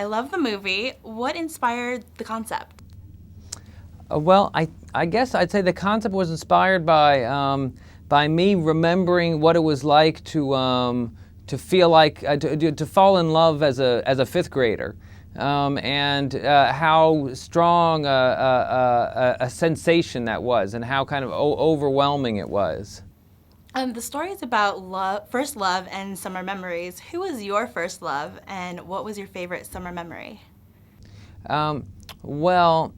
I love the movie. What inspired the concept? I guess I'd say the concept was inspired by me remembering what it was like to feel like to fall in love as a fifth grader, and how strong a sensation that was, and how kind of overwhelming it was. The story is about love, first love and summer memories. Who was your first love, and what was your favorite summer memory? Well,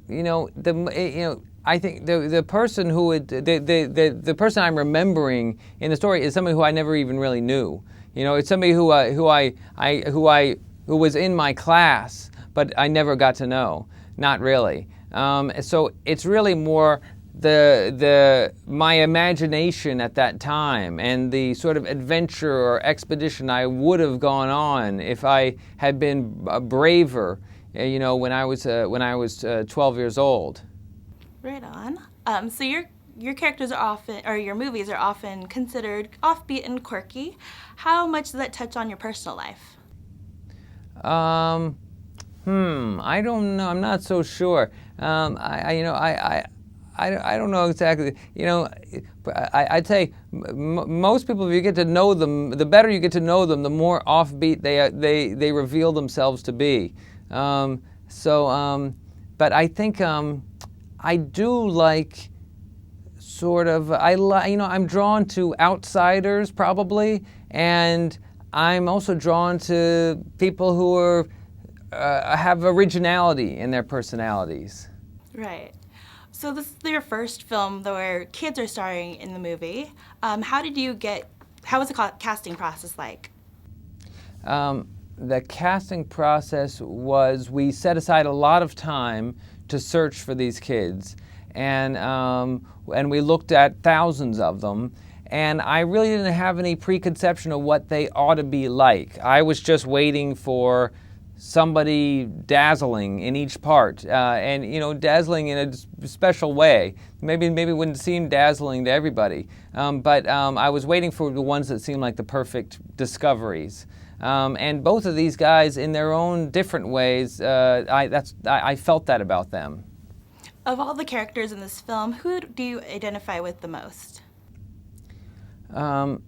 I think the person who would the person I'm remembering in the story is somebody who I never even really knew. It's somebody who was in my class, but I never got to know. Not really. So it's really more my imagination at that time and the sort of adventure or expedition I would have gone on if I had been braver, when I was 12 years old. Right on. So your characters are often, or your movies are often considered offbeat and quirky. How much does that touch on your personal life? I don't know. I'm not so sure. I don't know exactly. I'd say most people, if you get to know them, the better you get to know them, the more offbeat they reveal themselves to be. But I think I do like I'm drawn to outsiders probably, and I'm also drawn to people who have originality in their personalities. Right. So this is your first film where kids are starring in the movie. How was the casting process like? The casting process was, we set aside a lot of time to search for these kids, and we looked at thousands of them, and I really didn't have any preconception of what they ought to be like. I was just waiting for somebody dazzling in each part, and dazzling in a special way. Maybe it wouldn't seem dazzling to everybody, but I was waiting for the ones that seemed like the perfect discoveries. And both of these guys, in their own different ways, I felt that about them. Of all the characters in this film, who do you identify with the most? I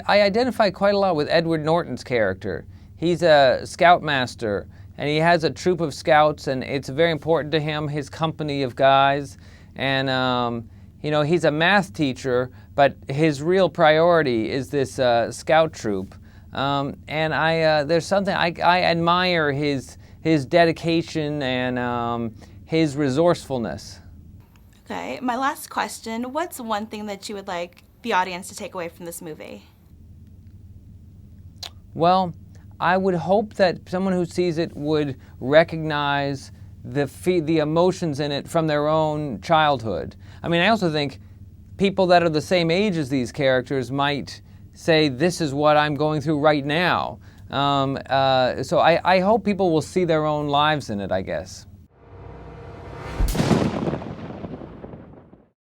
identify quite a lot with Edward Norton's character. He's a scoutmaster, and he has a troop of scouts, and it's very important to him, his company of guys. And, he's a math teacher, but his real priority is this scout troop. There's something, I admire his dedication and his resourcefulness. Okay, my last question, what's one thing that you would like the audience to take away from this movie? Well, I would hope that someone who sees it would recognize the emotions in it from their own childhood. I mean, I also think people that are the same age as these characters might say, this is what I'm going through right now. So I hope people will see their own lives in it, I guess.